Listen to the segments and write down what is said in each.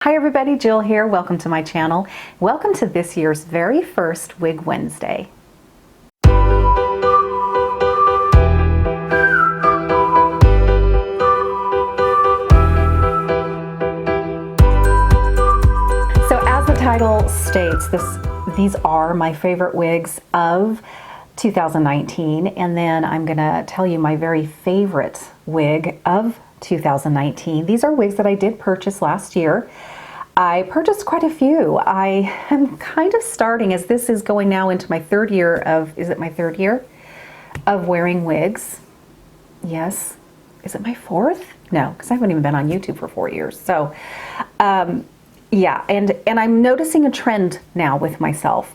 Hi everybody, Jill here. Welcome to my channel. Welcome to this year's very first Wig Wednesday. So as the title states, these are my favorite wigs of 2019, and then I'm gonna tell you my very favorite wig of 2019. These are wigs that I did purchase last year. I purchased quite a few. I am kind of starting, as this is going now into my third year of, is it my third year of wearing wigs? Yes. Is it my fourth? No, because I haven't even been on YouTube for 4 years. So yeah, and I'm noticing a trend now with myself.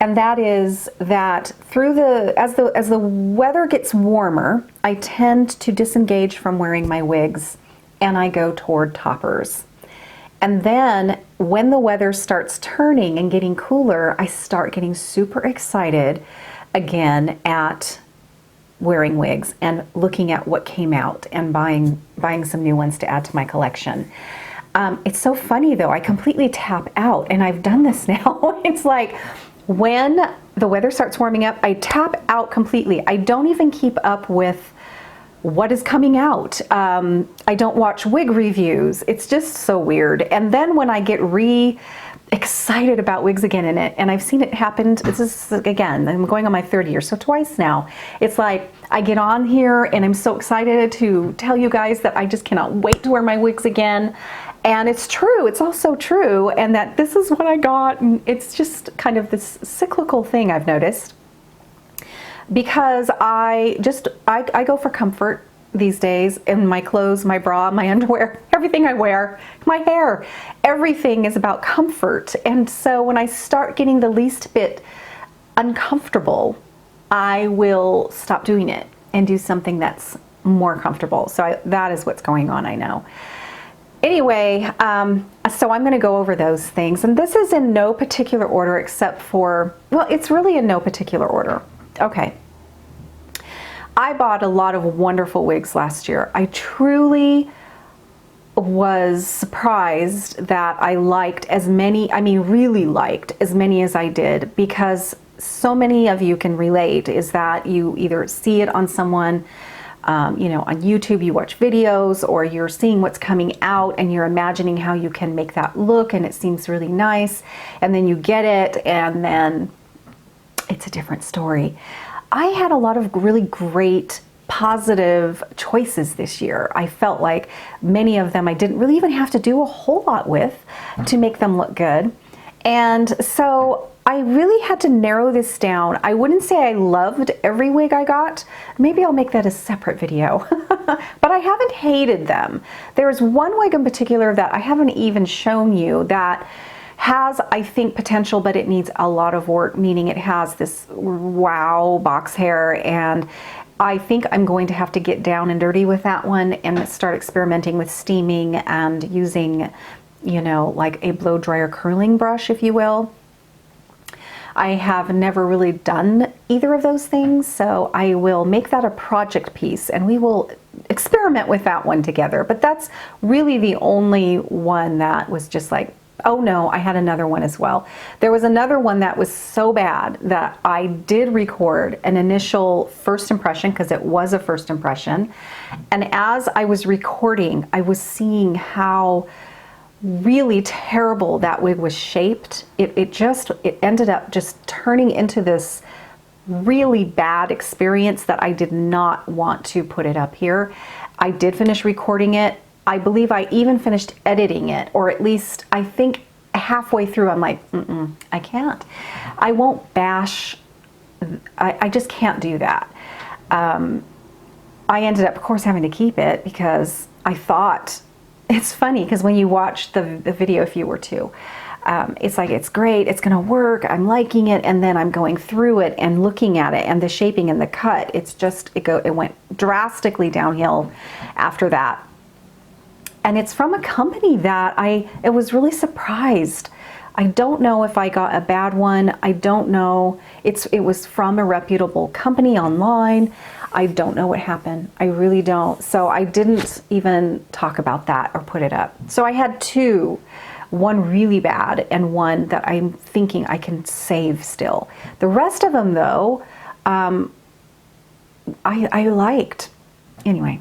And that is that as the weather gets warmer, I tend to disengage from wearing my wigs and I go toward toppers. And then when the weather starts turning and getting cooler, I start getting super excited again at wearing wigs and looking at what came out and buying some new ones to add to my collection. It's so funny though, I completely tap out, and I've done this now. It's like, when the weather starts warming up, I tap out completely. I don't even keep up with what is coming out. I don't watch wig reviews. It's just so weird. And then when I get excited about wigs again and I've seen it happen, this is again, I'm going on my third year, so twice now. It's like I get on here and I'm so excited to tell you guys that I just cannot wait to wear my wigs again. And it's true, it's also true, and that this is what I got, and it's just kind of this cyclical thing I've noticed, because I go for comfort these days in my clothes, my bra, my underwear, everything I wear, my hair, everything is about comfort. And so when I start getting the least bit uncomfortable, I will stop doing it and do something that's more comfortable. So that is what's going on, I know. Anyway, so I'm going to go over those things, and this is in no particular order except for, well, it's really in no particular order. Okay. I bought a lot of wonderful wigs last year. I truly was surprised that I liked as many, I mean really liked as many as I did, because so many of you can relate, is that you either see it on someone, you know, on YouTube, you watch videos, or you're seeing what's coming out and you're imagining how you can make that look and it seems really nice, and then you get it and then it's a different story. I had a lot of really great positive choices this year. I felt like many of them I didn't really even have to do a whole lot with to make them look good. And so I really had to narrow this down. I wouldn't say I loved every wig I got. Maybe I'll make that a separate video. But I haven't hated them. There's one wig in particular that I haven't even shown you that has, I think, potential, but it needs a lot of work, meaning it has this wow box hair, and I think I'm going to have to get down and dirty with that one and start experimenting with steaming and using, you know, like a blow dryer curling brush, if you will. I have never really done either of those things, so I will make that a project piece and we will experiment with that one together. But that's really the only one that was just like, oh no, I had another one as well. There was another one that was so bad that I did record an initial first impression, because it was a first impression. And as I was recording, I was seeing how really terrible that wig was shaped. It ended up just turning into this really bad experience that I did not want to put it up here. I did finish recording it. I believe I even finished editing it, or at least I think halfway through I'm like, I can't. I won't bash, I just can't do that. I ended up, of course, having to keep it because I thought, it's funny because when you watch the video, if you were to, it's like, it's great, it's gonna work, I'm liking it, and then I'm going through it and looking at it and the shaping and the cut, it's just, it went drastically downhill after that. And it's from a company that I was really surprised. I don't know if I got a bad one. I don't know. It was from a reputable company online. I don't know what happened. I really don't. So I didn't even talk about that or put it up. So I had two, one really bad and one that I'm thinking I can save still. The rest of them though, I liked. Anyway.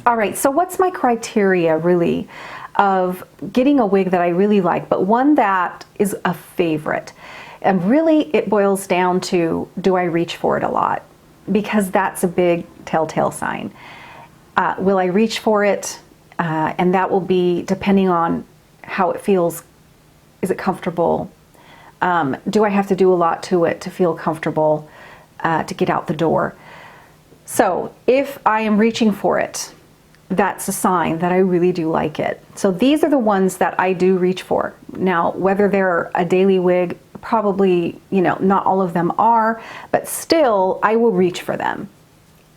All right, so what's my criteria really of getting a wig that I really like, but one that is a favorite? And really it boils down to, do I reach for it a lot? Because that's a big telltale sign. Will I reach for it? And that will be depending on how it feels. Is it comfortable? Do I have to do a lot to it to feel comfortable to get out the door? So if I am reaching for it, that's a sign that I really do like it. So these are the ones that I do reach for. Now, whether they're a daily wig, probably, you know, not all of them are, but still I will reach for them.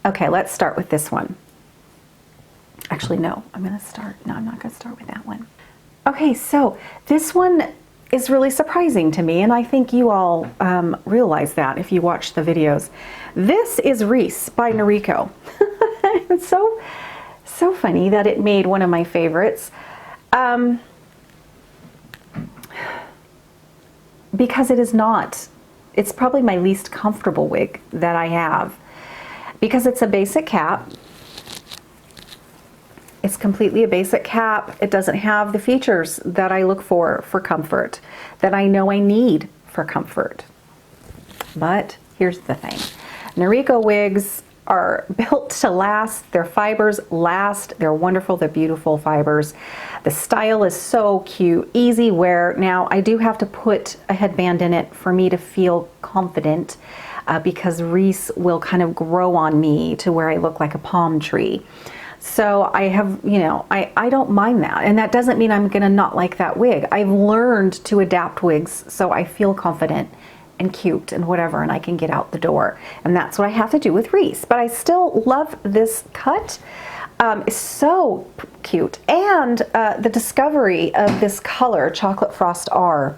Okay, let's start with this one. Actually, no, I'm not gonna start with that one. Okay, so this one is really surprising to me, and I think you all realize that if you watch the videos. This is Reese by Noriko. It's so funny that it made one of my favorites. Because it is not. It's probably my least comfortable wig that I have. Because it's a basic cap. It's completely a basic cap. It doesn't have the features that I look for comfort, that I know I need for comfort. But here's the thing. Noriko wigs are built to last. Their fibers last. They're wonderful. They're beautiful fibers. The style is so cute, easy wear. Now I do have to put a headband in it for me to feel confident because Reese will kind of grow on me to where I look like a palm tree. So I have, you know, I don't mind that. And that doesn't mean I'm gonna not like that wig. I've learned to adapt wigs so I feel confident and cute and whatever, and I can get out the door. And that's what I have to do with Reese. But I still love this cut. It's so cute. And the discovery of this color, Chocolate Frost R,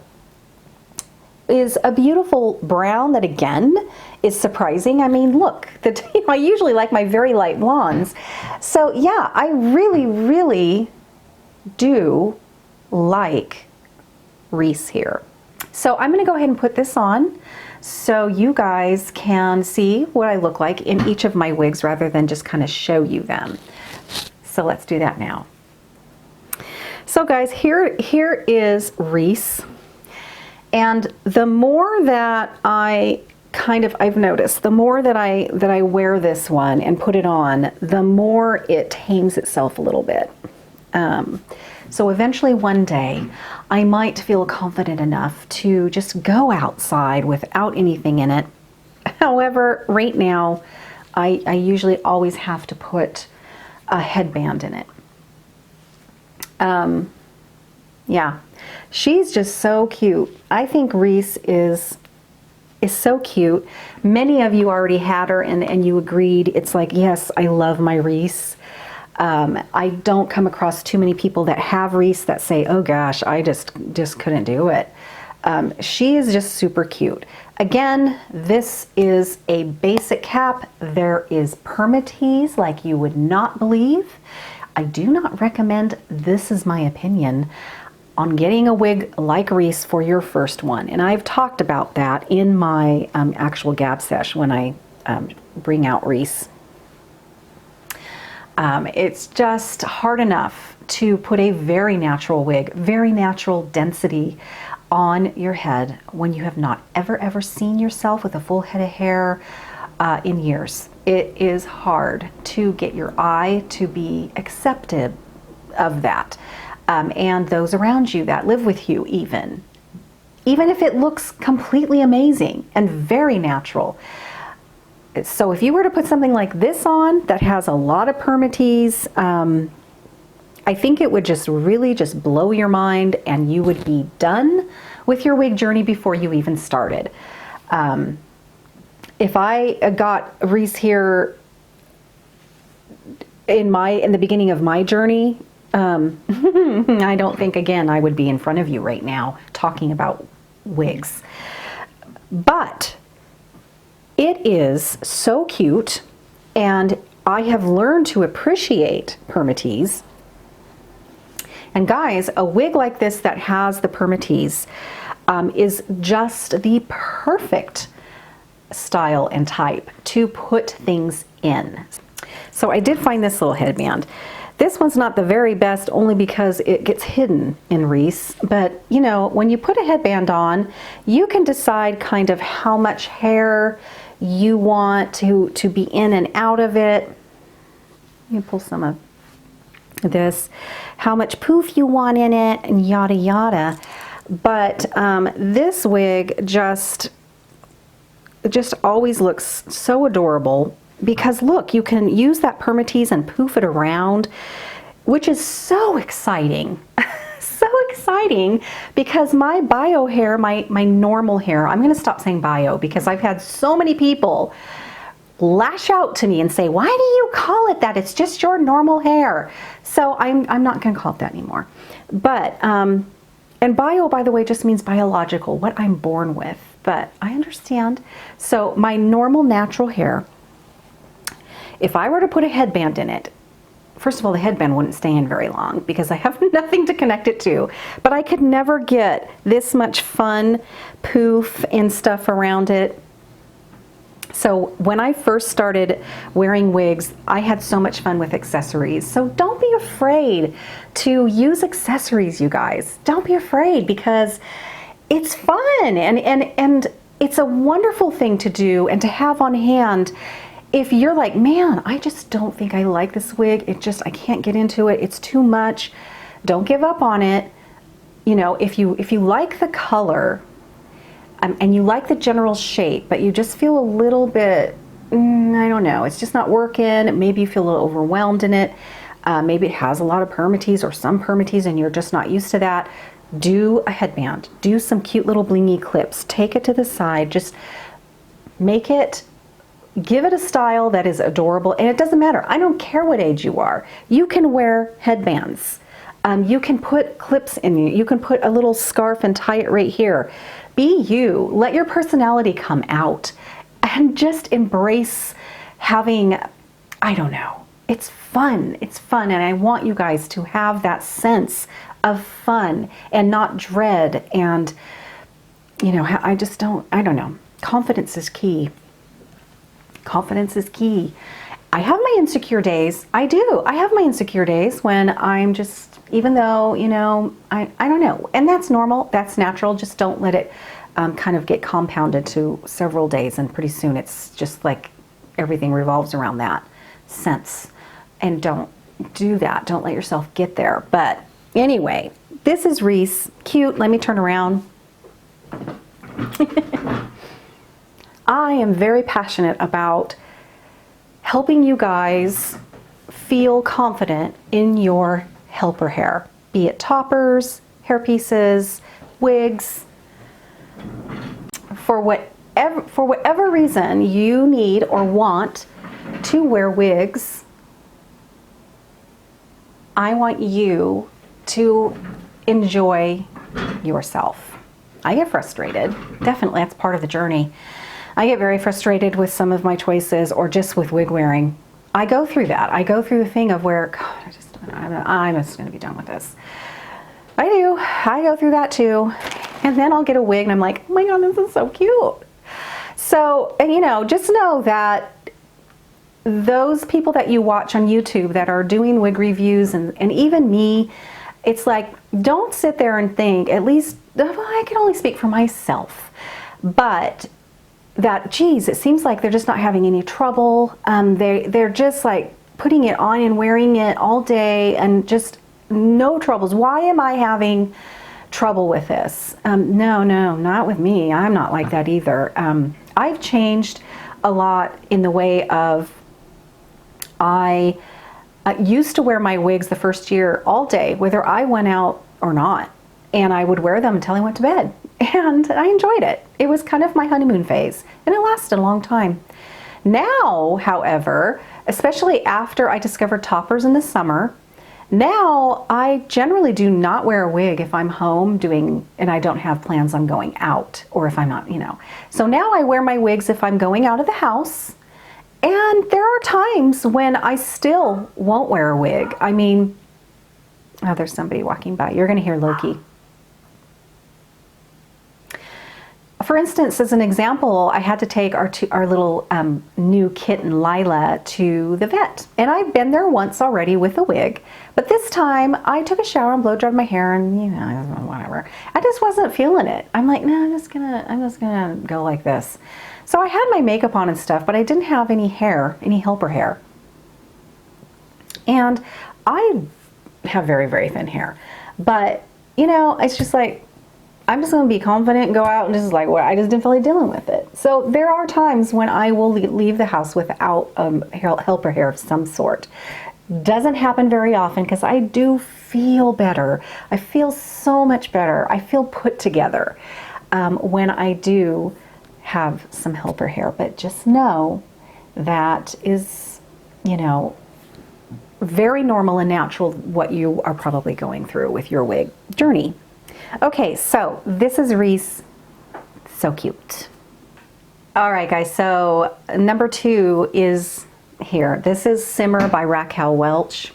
is a beautiful brown that again is surprising. I mean, look, I usually like my very light blondes. So yeah, I really, really do like Reese here. So I'm gonna go ahead and put this on so you guys can see what I look like in each of my wigs rather than just kind of show you them. So let's do that now. So guys, here is Reese. And the more that I've noticed, the more that I wear this one and put it on, the more it tames itself a little bit. So eventually one day I might feel confident enough to just go outside without anything in it. However, right now I usually always have to put a headband in it. Yeah, she's just so cute. I think Reese is so cute. Many of you already had her and you agreed. It's like, yes, I love my Reese. I don't come across too many people that have Reese that say, oh gosh, I just couldn't do it. She is just super cute. Again, this is a basic cap. There is permatease like you would not believe. I do not recommend, this is my opinion, on getting a wig like Reese for your first one. And I've talked about that in my actual gab sesh when I bring out Reese. It's just hard enough to put a very natural wig, very natural density on your head when you have not ever seen yourself with a full head of hair in years. It is hard to get your eye to be accepted of that. And those around you that live with you even if it looks completely amazing and very natural. So if you were to put something like this on that has a lot of permatease, I think it would just really just blow your mind and you would be done with your wig journey before you even started. If I got Reese here in the beginning of my journey, I don't think again I would be in front of you right now talking about wigs. But it is so cute. And I have learned to appreciate permatease. And guys, a wig like this that has the permatease is just the perfect style and type to put things in. So I did find this little headband. This one's not the very best only because it gets hidden in Reese, but you know, when you put a headband on, you can decide kind of how much hair you want to be in and out of it. You pull some of this, how much poof you want in it, and yada yada. But this wig just always looks so adorable. Because look, you can use that permatease and poof it around, which is so exciting. So exciting, because my bio hair, my normal hair, I'm gonna stop saying bio because I've had so many people lash out to me and say, why do you call it that? It's just your normal hair. So I'm not gonna call it that anymore. But, and bio, by the way, just means biological, what I'm born with, but I understand. So my normal natural hair, if I were to put a headband in it, first of all, the headband wouldn't stay in very long because I have nothing to connect it to, but I could never get this much fun poof and stuff around it. So when I first started wearing wigs, I had so much fun with accessories. So don't be afraid to use accessories, you guys. Don't be afraid, because it's fun and it's a wonderful thing to do and to have on hand. If you're like, man, I just don't think I like this wig, I can't get into it, it's too much, don't give up on it. You know, if you like the color and you like the general shape, but you just feel a little bit, I don't know, it's just not working, maybe you feel a little overwhelmed in it, maybe it has a lot of permatease or some permatease and you're just not used to that, do a headband, do some cute little blingy clips, take it to the side, just make it, give it a style that is adorable. And it doesn't matter, I don't care what age you are, you can wear headbands, you can put clips in you, you can put a little scarf and tie it right here. Be you, let your personality come out and just embrace having, I don't know, it's fun, and I want you guys to have that sense of fun and not dread. And you know, I don't know, confidence is key. Confidence is key. I have my insecure days. I do. I have my insecure days when I'm just, even though, you know, I don't know. And that's normal. That's natural. Just don't let it kind of get compounded to several days. And pretty soon it's just like everything revolves around that sense. And don't do that. Don't let yourself get there. But anyway, this is Reese. Cute. Let me turn around. I am very passionate about helping you guys feel confident in your helper hair, be it toppers, hair pieces, wigs. For whatever reason you need or want to wear wigs, I want you to enjoy yourself. I get frustrated. Definitely, that's part of the journey. I get very frustrated with some of my choices or just with wig wearing. I go through that. I go through the thing of where, God, I'm just going to be done with this. I do. I go through that too. And then I'll get a wig and I'm like, oh my God, this is so cute. So, and you know, just know that those people that you watch on YouTube that are doing wig reviews and even me, it's like, don't sit there and think, at least, well, I can only speak for myself, but that, geez, it seems like they're just not having any trouble. They're just like putting it on and wearing it all day and just no troubles. Why am I having trouble with this? No, not with me. I'm not like that either. I've changed a lot in the way of, I used to wear my wigs the first year all day, whether I went out or not. And I would wear them until I went to bed. And I enjoyed it. It was kind of my honeymoon phase, and it lasted a long time. Now, however, especially after I discovered toppers in the summer, now I generally do not wear a wig if I'm home doing, and I don't have plans on going out, or if I'm not, you know. So now I wear my wigs if I'm going out of the house, And there are times when I still won't wear a wig. I mean, oh, there's somebody walking by. You're going to hear Loki. For instance, as an example, I had to take our little new kitten, Lila, to the vet. And I've been there once already with a wig. But this time, I took a shower and blow dried my hair and, you know, whatever. I just wasn't feeling it. I'm like, no, I'm just gonna go like this. So I had my makeup on and stuff, but I didn't have any hair, any helper hair. And I have very, very thin hair. But, you know, it's just like, I'm just going to be confident and go out and just like, well, I just didn't feel like dealing with it. So there are times when I will leave the house without helper hair of some sort. Doesn't happen very often because I do feel better. I feel so much better. I feel put together when I do have some helper hair. But just know that is, you know, very normal and natural what you are probably going through with your wig journey. Okay, so this is Reese. So cute. All right, guys, so number 2 is here. This is Simmer by Raquel Welch.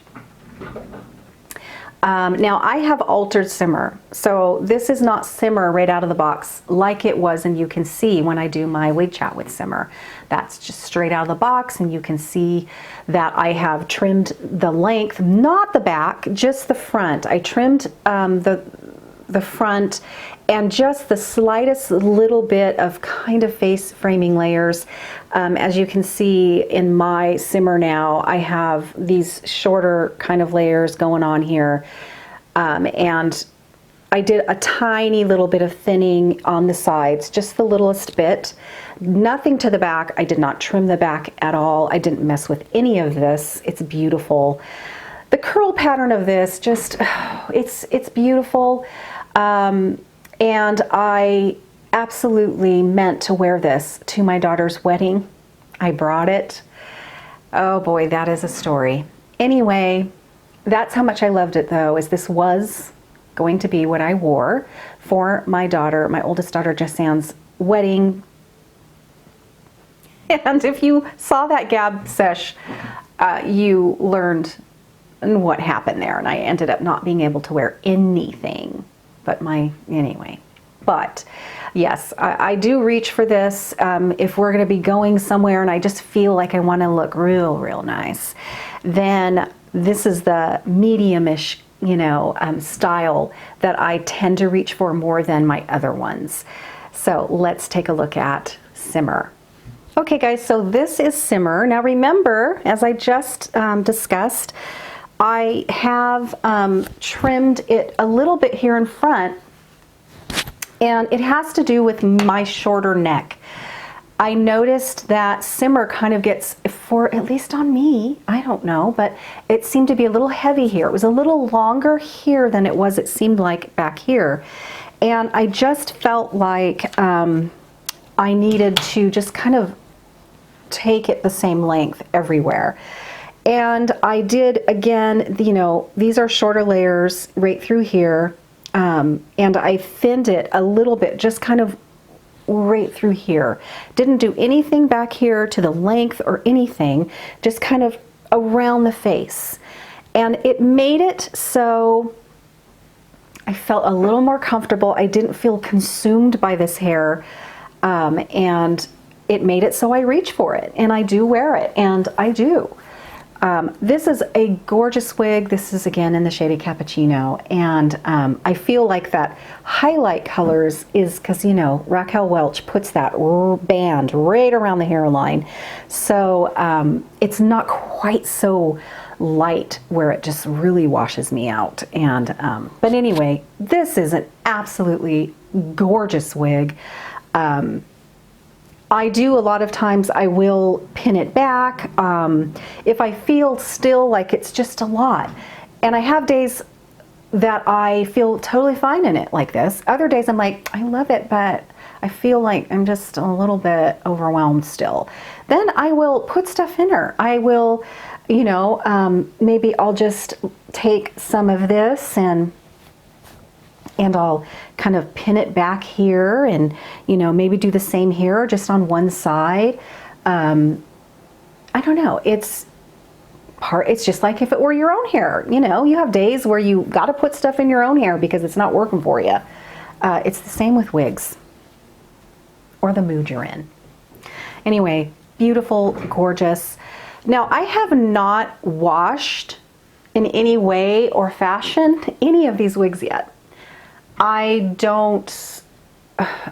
Now, I have altered Simmer. So this is not Simmer right out of the box like it was, and you can see when I do my wig chat with Simmer. That's just straight out of the box, and you can see that I have trimmed the length, not the back, just the front. I trimmed the front and just the slightest little bit of kind of face framing layers. As you can see in my Simmer now, I have these shorter kind of layers going on here. And I did a tiny little bit of thinning on the sides, just the littlest bit. Nothing to the back. I did not trim the back at all. I didn't mess with any of this. It's beautiful. The curl pattern of this, just, it's beautiful. And I absolutely meant to wear this to my daughter's wedding. I brought it. Oh boy, that is a story. Anyway, that's how much I loved it though, is this was going to be what I wore for my daughter, my oldest daughter, Jessan's wedding. And if you saw that Gab sesh, you learned what happened there. And I ended up not being able to wear anything. But anyway, but yes, I do reach for this if we're going to be going somewhere and I just feel like I want to look real nice, then this is the medium-ish, you know, style that I tend to reach for more than my other ones. So let's take a look at Simmer. Okay guys, so this is Simmer. Now remember, as I just discussed, I have trimmed it a little bit here in front, and it has to do with my shorter neck. I noticed that Simmer kind of gets, for at least on me, I don't know, but it seemed to be a little heavy here. It was a little longer here than it was, it seemed like, back here. And I just felt like I needed to just kind of take it the same length everywhere. And I did, again, you know, these are shorter layers right through here. And I thinned it a little bit, just kind of right through here. Didn't do anything back here to the length or anything, just kind of around the face. And it made it so I felt a little more comfortable. I didn't feel consumed by this hair. And it made it so I reach for it. And I do wear it, and I do. This is a gorgeous wig. This is again in the shade of Cappuccino, and I feel like that highlight colors is because, you know, Raquel Welch puts that band right around the hairline, so it's not quite so light where it just really washes me out. And but anyway, this is an absolutely gorgeous wig. I do, a lot of times I will pin it back if I feel still like it's just a lot. And I have days that I feel totally fine in it like this. Other days I'm like, I love it, but I feel like I'm just a little bit overwhelmed still. Then I will put stuff in her. I will, you know, maybe I'll just take some of this and I'll kind of pin it back here, and, you know, maybe do the same here just on one side. I don't know, it's just like if it were your own hair. You know, you have days where you got to put stuff in your own hair because it's not working for you. It's the same with wigs, or the mood you're in. Anyway, beautiful, gorgeous. Now, I have not washed in any way or fashion any of these wigs yet. I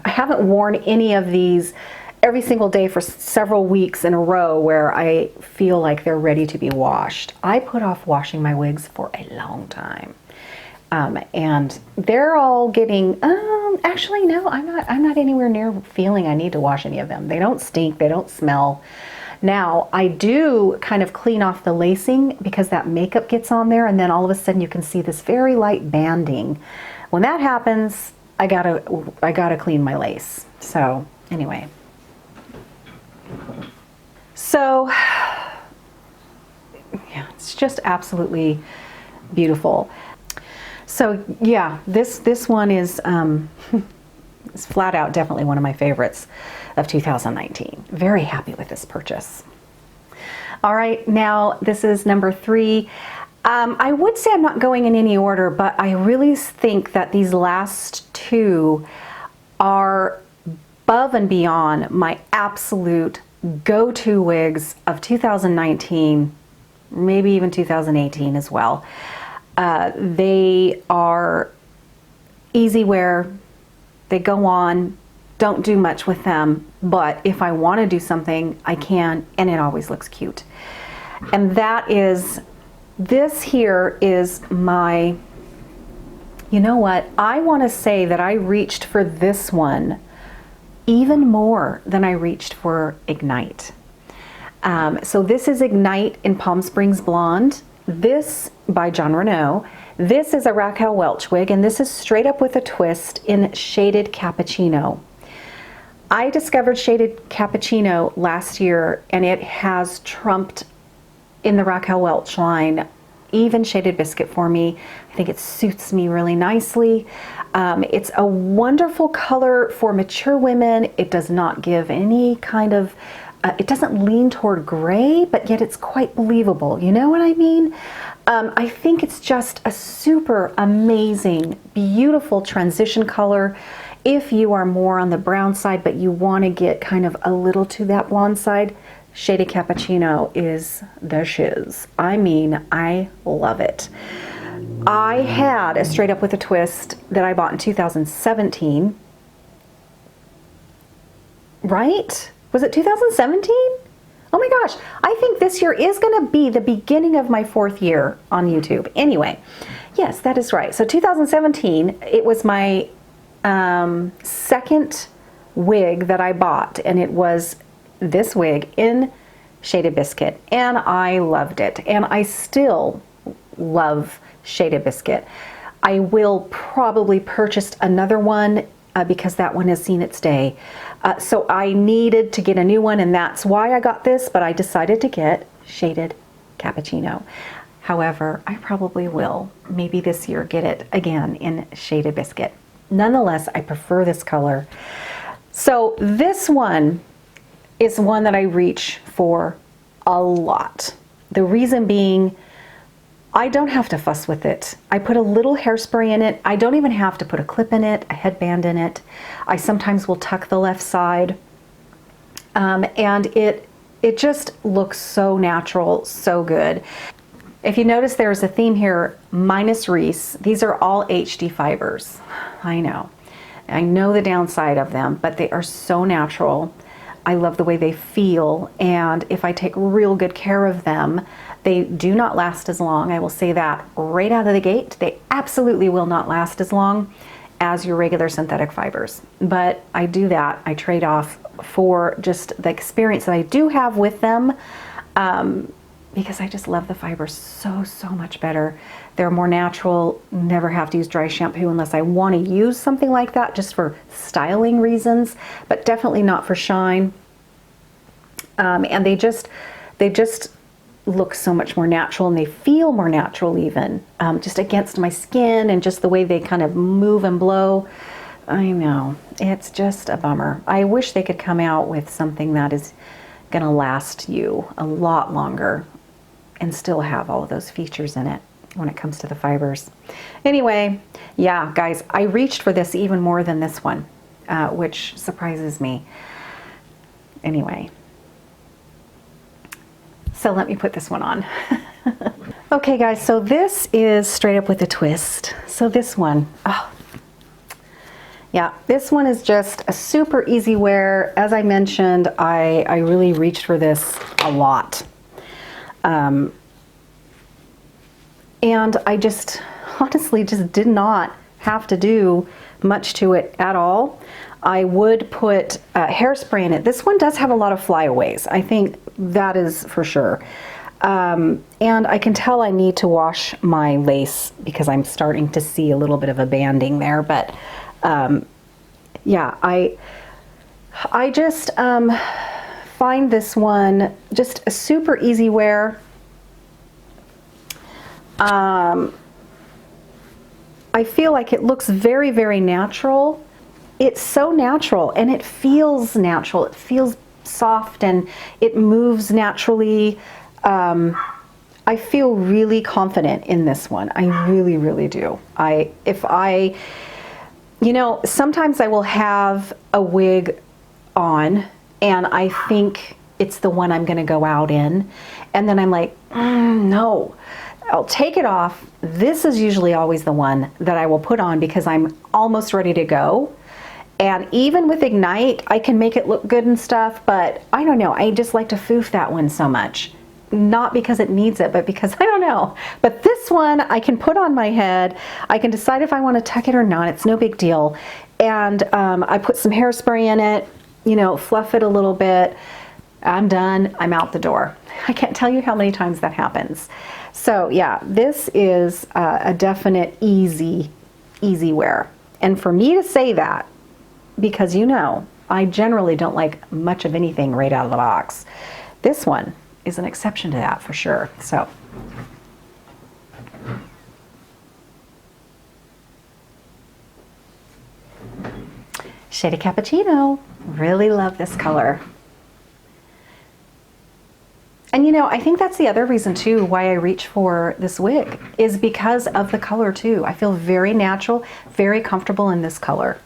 haven't worn any of these every single day for several weeks in a row where I feel like they're ready to be washed. I put off washing my wigs for a long time. And they're all getting, actually, no, I'm not anywhere near feeling I need to wash any of them. They don't stink, they don't smell. Now, I do kind of clean off the lacing because that makeup gets on there, and then all of a sudden you can see this very light banding. When that happens, I gotta clean my lace. So anyway. So, yeah, it's just absolutely beautiful. So yeah, this one is it's flat out definitely one of my favorites of 2019. Very happy with this purchase. All right, now this is number 3. I would say I'm not going in any order, but I really think that these last 2 are above and beyond my absolute go-to wigs of 2019, maybe even 2018 as well. They are easy wear, they go on, don't do much with them, but if I want to do something, I can, and it always looks cute. And that is, this here is my, you know what, I want to say that I reached for this one even more than I reached for Ignite. So this is Ignite in Palm Springs Blonde. This by Jon Renau. This is a Raquel Welch wig, and this is straight up with a twist in Shaded Cappuccino. I discovered Shaded Cappuccino last year, and it has trumped in the Raquel Welch line, even Shaded Biscuit for me. I think it suits me really nicely. It's a wonderful color for mature women. It does not give any kind of, it doesn't lean toward gray, but yet it's quite believable. You know what I mean? I think it's just a super amazing, beautiful transition color. If you are more on the brown side, but you want to get kind of a little to that blonde side, Shaded Cappuccino is the shiz. I mean, I love it. I had a straight up with a twist that I bought in 2017. Right? Was it 2017? Oh my gosh, I think this year is going to be the beginning of my 4th year on YouTube. Anyway, yes, that is right. So 2017, it was my second wig that I bought, and it was this wig in Shaded Biscuit, and I loved it, and I still love Shaded Biscuit. I will probably purchase another one because that one has seen its day. So I needed to get a new one, and that's why I got this, but I decided to get Shaded Cappuccino. However, I probably will, maybe this year, get it again in Shaded Biscuit. Nonetheless, I prefer this color. So this one is one that I reach for a lot. The reason being, I don't have to fuss with it. I put a little hairspray in it. I don't even have to put a clip in it, a headband in it. I sometimes will tuck the left side. And it just looks so natural, so good. If you notice, there's a theme here, minus Reese. These are all HD fibers. I know the downside of them, but they are so natural. I love the way they feel, and if I take real good care of them, they do not last as long. I will say that right out of the gate. They absolutely will not last as long as your regular synthetic fibers. But I do that. I trade off for just the experience that I do have with them because I just love the fibers so much better. They're more natural, never have to use dry shampoo unless I want to use something like that just for styling reasons, but definitely not for shine. And they just look so much more natural, and they feel more natural even, just against my skin, and just the way they kind of move and blow. I know, it's just a bummer. I wish they could come out with something that is gonna last you a lot longer and still have all of those features in it when it comes to the fibers. Anyway, yeah, guys, I reached for this even more than this one, which surprises me. Anyway, so let me put this one on. Okay, guys, so this is straight up with a twist. So this one, oh, yeah, this one is just a super easy wear. As I mentioned, I really reached for this a lot. And I just honestly just did not have to do much to it at all. I would put hairspray in it. This one does have a lot of flyaways. I think that is for sure. And I can tell I need to wash my lace because I'm starting to see a little bit of a banding there. But yeah, I just find this one just a super easy wear. I feel like it looks very, very natural. It's so natural and it feels natural. It feels soft and it moves naturally. I feel really confident in this one. I really, really do. You know, sometimes I will have a wig on and I think it's the one I'm gonna go out in. And then I'm like, no, I'll take it off. This is usually always the one that I will put on because I'm almost ready to go. And even with Ignite, I can make it look good and stuff, but I don't know, I just like to foof that one so much. Not because it needs it, but because I don't know. But this one I can put on my head. I can decide if I want to tuck it or not. It's no big deal. And I put some hairspray in it, you know, fluff it a little bit. I'm done. I'm out the door. I can't tell you how many times that happens. So yeah, this is a definite easy wear. And for me to say that, because you know, I generally don't like much of anything right out of the box. This one is an exception to that for sure. So Shade of Cappuccino. Really love this color. And you know, I think that's the other reason too why I reach for this wig is because of the color too. I feel very natural, very comfortable in this color.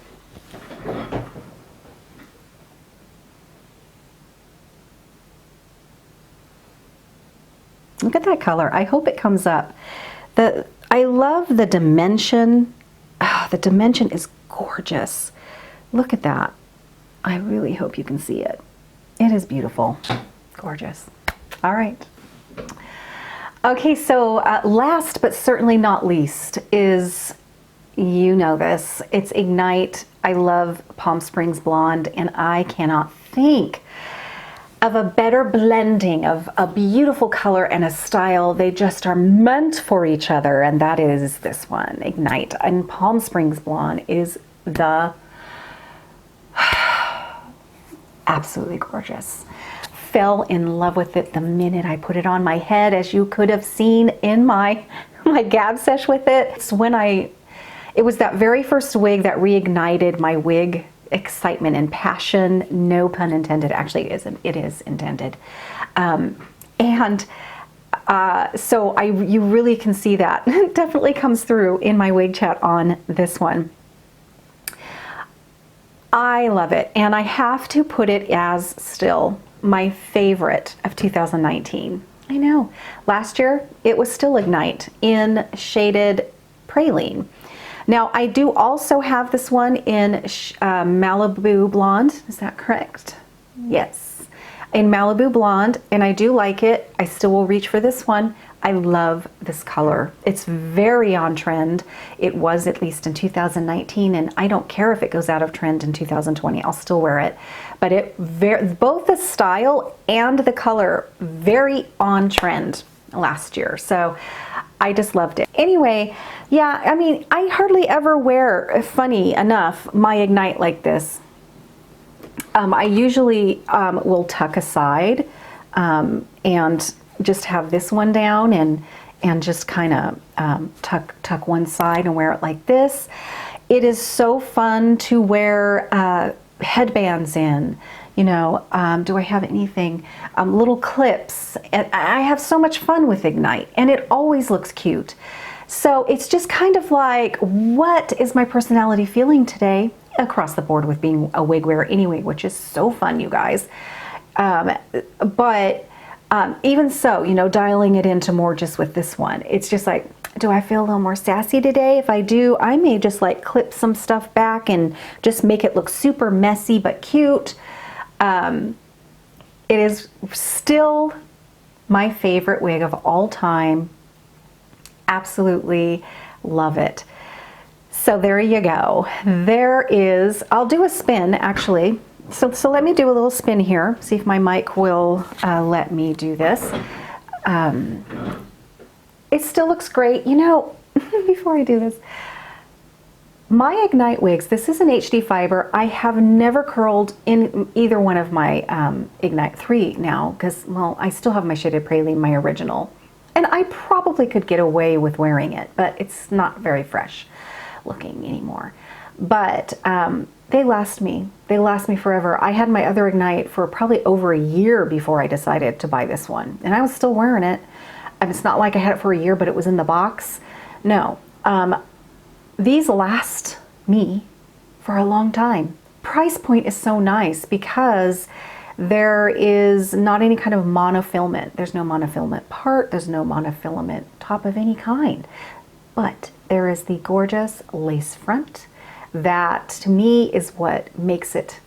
Look at that color. I hope it comes up. I love the dimension. Oh, the dimension is gorgeous. Look at that. I really hope you can see it. It is beautiful. Gorgeous. All right. Okay, so last but certainly not least is, you know this, it's Ignite. I love Palm Springs Blonde, and I cannot think of a better blending of a beautiful color and a style. They just are meant for each other, and that is this one, Ignite. And Palm Springs Blonde is the absolutely gorgeous. Fell in love with it the minute I put it on my head, as you could have seen in my gab sesh with it. It's when it was that very first wig that reignited my wig excitement and passion. No pun intended. Actually, it is intended. So you really can see that. It definitely comes through in my wig chat on this one. I love it, and I have to put it as still my favorite of 2019. I know, last year it was still Ignite in shaded Praline. Now I do also have this one in Malibu Blonde, is that correct? Yes, in Malibu Blonde, and I do like it. I still will reach for this one. I love this color. It's very on trend. It was at least in 2019, and I don't care if it goes out of trend in 2020. I'll still wear it. But both the style and the color, very on trend last year. So I just loved it. Anyway, yeah, I mean, I hardly ever wear, funny enough, my Ignite like this. I usually will tuck aside and just have this one down and just kind of tuck one side and wear it like this. It is so fun to wear headbands in. You know, do I have anything? Little clips. And I have so much fun with Ignite, and it always looks cute. So it's just kind of like, what is my personality feeling today? Across the board with being a wig wearer anyway, which is so fun, you guys. But even so, you know, dialing it into more just with this one, it's just like, do I feel a little more sassy today? If I do, I may just like clip some stuff back and just make it look super messy but cute. It is still my favorite wig of all time. Absolutely love it. So there you go. There is, I'll do a spin actually. So let me do a little spin here. See if my mic will let me do this. It still looks great. You know, before I do this, my Ignite wigs, this is an HD fiber. I have never curled in either one of my Ignite 3 now because, well, I still have my shaded praline, my original. And I probably could get away with wearing it, but it's not very fresh looking anymore. But they last me. They last me forever. I had my other Ignite for probably over a year before I decided to buy this one. And I was still wearing it. And it's not like I had it for a year, but it was in the box. No. These last me for a long time. Price point is so nice because there is not any kind of monofilament. There's no monofilament part. There's no monofilament top of any kind. But there is the gorgeous lace front. That to me is what makes it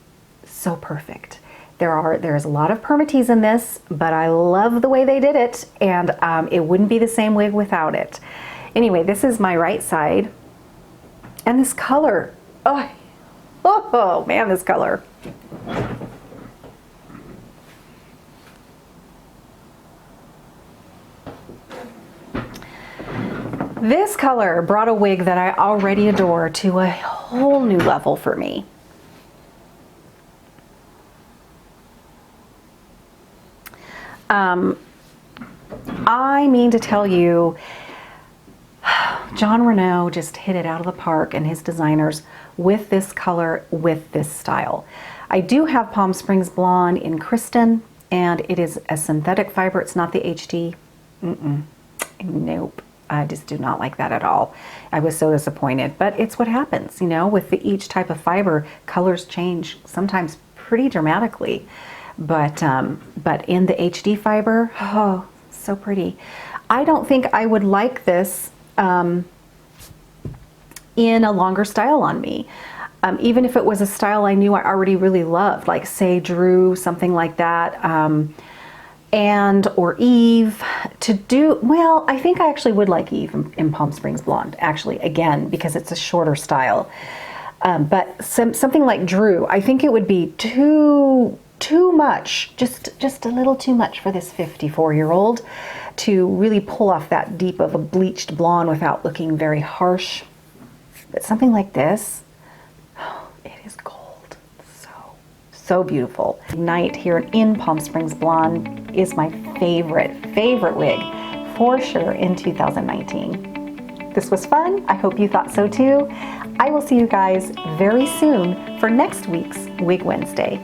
so perfect. There's a lot of permatease in this, but I love the way they did it, and it wouldn't be the same wig without it. Anyway, this is my right side, and this color, oh man, this color. This color brought a wig that I already adore to a whole new level for me. I mean to tell you, Jon Renau just hit it out of the park, and his designers with this color, with this style. I do have Palm Springs Blonde in Kristen, and it is a synthetic fiber. It's not the HD. Nope. I just do not like that at all. I was so disappointed, but it's what happens, you know, with each type of fiber, colors change sometimes pretty dramatically. But in the HD fiber, oh, so pretty. I don't think I would like this in a longer style on me. Even if it was a style I knew I already really loved, like say Drew, something like that, or Eve to do, well, I think I actually would like Eve in Palm Springs Blonde, actually, again, because it's a shorter style. But something like Drew, I think it would be too much, just a little too much for this 54-year-old to really pull off that deep of a bleached blonde without looking very harsh. But something like this, oh, it is gold. So beautiful. Ignite here in Palm Springs Blonde is my favorite wig for sure in 2019. This was fun. I hope you thought so too. I will see you guys very soon for next week's Wig Wednesday.